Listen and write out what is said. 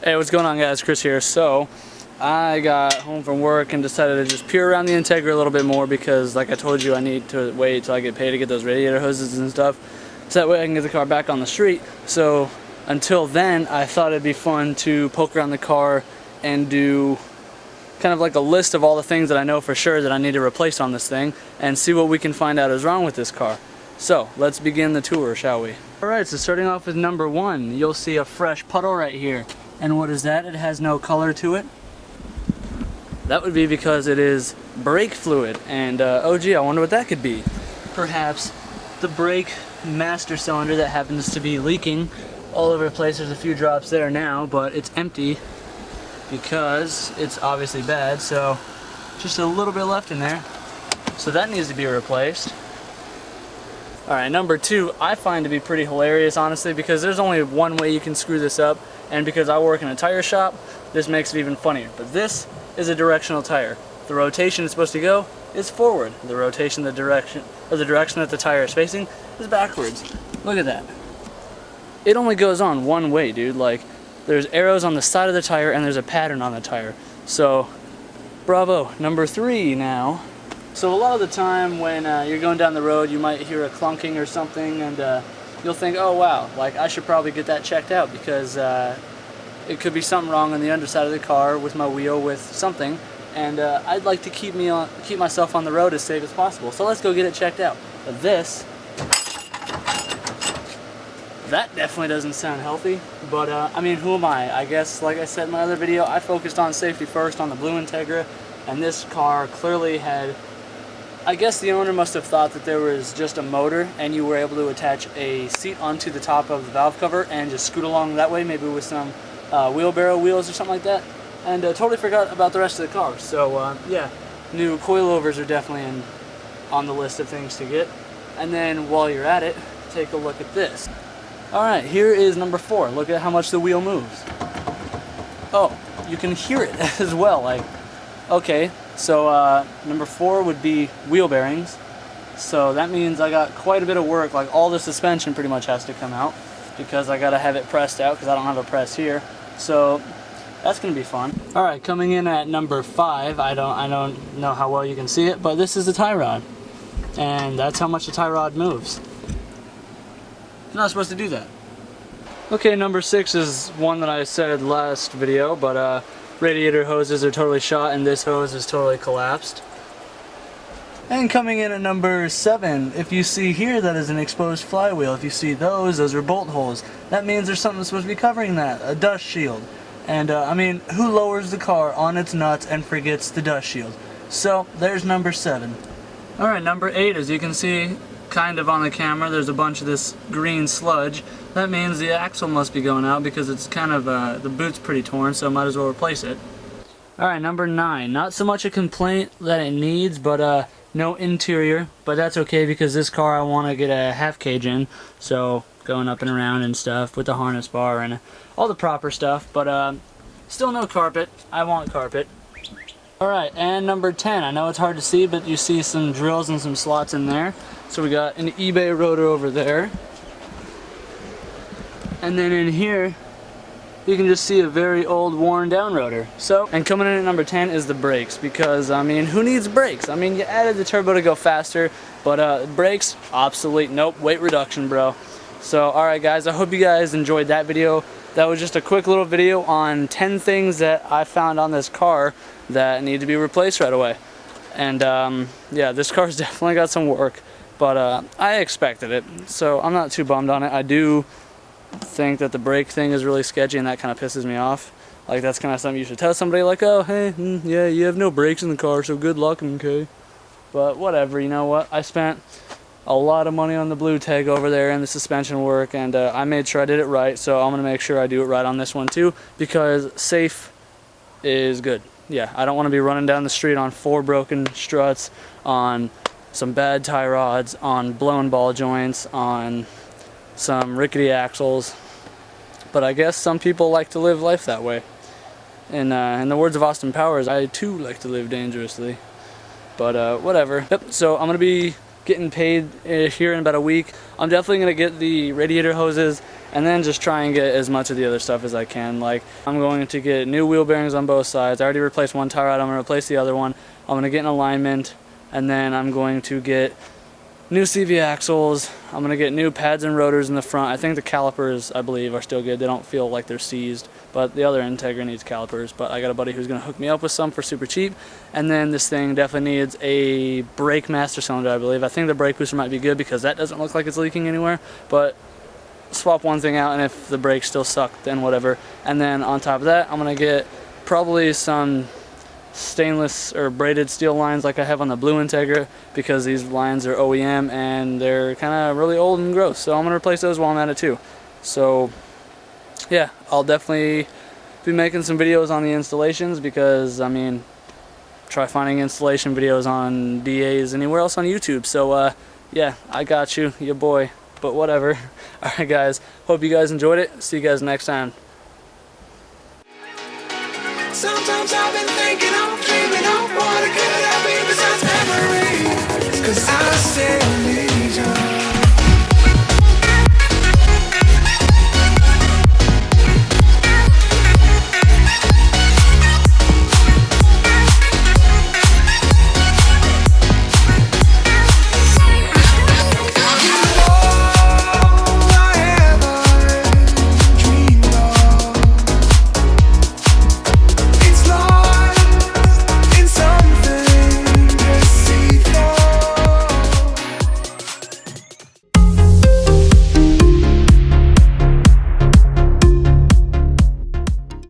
Hey, what's going on, guys? Chris here. So I got home from work and decided to just peer around the Integra a little bit more because, like I told you, I need to wait till I get paid to get those radiator hoses and stuff, so that way I can get the car back on the street. So until then, I thought it'd be fun to poke around the car and do kind of like a list of all the things that I know for sure that I need to replace on this thing and see what we can find out is wrong with this car. So let's begin the tour, shall we? Alright, so starting off with number 1, you'll see a fresh puddle right here. And what is that? It has no color to it. That would be because it is brake fluid. And oh gee, I wonder what that could be. Perhaps the brake master cylinder that happens to be leaking all over the place. There's a few drops there now, but it's empty because it's obviously bad. So just a little bit left in there. So that needs to be replaced. Alright, number 2, I find to be pretty hilarious, honestly, because there's only one way you can screw this up, and because I work in a tire shop, this makes it even funnier. But this is a directional tire. The rotation it's supposed to go is forward. The rotation, the direction that the tire is facing is backwards. Look at that. It only goes on one way, dude. Like, there's arrows on the side of the tire, and there's a pattern on the tire. So, bravo. Number 3 now. So a lot of the time when you're going down the road, you might hear a clunking or something, and you'll think, oh wow, like I should probably get that checked out because it could be something wrong on the underside of the car with my wheel, with something, and I'd like to keep myself on the road as safe as possible. So let's go get it checked out. But that definitely doesn't sound healthy, but I mean, who am I? I guess, like I said in my other video, I focused on safety first on the blue Integra, and this car clearly had, I guess the owner must have thought that there was just a motor and you were able to attach a seat onto the top of the valve cover and just scoot along that way, maybe with some wheelbarrow wheels or something like that, and totally forgot about the rest of the car. So yeah, new coilovers are definitely on the list of things to get. And then while you're at it, take a look at this. Alright, here is number 4. Look at how much the wheel moves. Oh, you can hear it as well. Like, okay. So number 4 would be wheel bearings. So that means I got quite a bit of work. Like, all the suspension pretty much has to come out because I gotta have it pressed out because I don't have a press here. So that's gonna be fun. All right, coming in at number 5. I don't know how well you can see it, but this is the tie rod, and that's how much the tie rod moves. You're not supposed to do that. Okay, number 6 is one that I said last video, but radiator hoses are totally shot and this hose is totally collapsed. And coming in at number 7, if you see here, that is an exposed flywheel. If you see those are bolt holes. That means there's something supposed to be covering that, a dust shield. And I mean, who lowers the car on its nuts and forgets the dust shield? So there's number 7. Alright, number 8, as you can see kind of on the camera, there's a bunch of this green sludge. That means the axle must be going out because it's kind of, the boot's pretty torn, so might as well replace it. Alright, number 9. Not so much a complaint that it needs, but no interior. But that's okay because this car I want to get a half cage in, so going up and around and stuff with the harness bar and all the proper stuff. But still no carpet. I want carpet. Alright, and number 10. I know it's hard to see, but you see some drills and some slots in there. So we got an eBay rotor over there. And then in here, you can just see a very old, worn down rotor. So, and coming in at number 10 is the brakes, because, I mean, who needs brakes? I mean, you added the turbo to go faster, but brakes, obsolete. Nope, weight reduction, bro. So, alright guys, I hope you guys enjoyed that video. That was just a quick little video on 10 things that I found on this car that need to be replaced right away. And yeah, this car's definitely got some work, but I expected it, so I'm not too bummed on it. I do think that the brake thing is really sketchy, and that kind of pisses me off. Like, that's kind of something you should tell somebody, like, oh, hey, yeah, you have no brakes in the car, so good luck, okay? But whatever, you know what? I spent a lot of money on the blue tag over there and the suspension work, and I made sure I did it right, so I'm going to make sure I do it right on this one too, because safe is good. Yeah, I don't want to be running down the street on 4 broken struts, on some bad tie rods, on blown ball joints, on some rickety axles. But I guess some people like to live life that way. And in the words of Austin Powers, I too like to live dangerously. But whatever. Yep, so I'm going to be getting paid here in about a week, I'm definitely going to get the radiator hoses and then just try and get as much of the other stuff as I can. Like, I'm going to get new wheel bearings on both sides. I already replaced one tire out. I'm going to replace the other one. I'm going to get an alignment, and then I'm going to get new CV axles. I'm going to get new pads and rotors in the front. I think the calipers, I believe, are still good. They don't feel like they're seized, but the other Integra needs calipers. But I got a buddy who's going to hook me up with some for super cheap. And then this thing definitely needs a brake master cylinder, I believe. I think the brake booster might be good because that doesn't look like it's leaking anywhere. But swap one thing out, and if the brakes still suck, then whatever. And then on top of that, I'm going to get probably some stainless or braided steel lines like I have on the blue Integra, because these lines are OEM and they're kind of really old and gross, so I'm going to replace those while I'm at it too. So yeah, I'll definitely be making some videos on the installations, because I mean, try finding installation videos on DAs anywhere else on YouTube. So yeah, I got you, your boy, but whatever. Alright guys, hope you guys enjoyed it. See you guys next time. Sometimes I've been thinking, I'm dreaming of what it could have been besides memories, 'cause I still need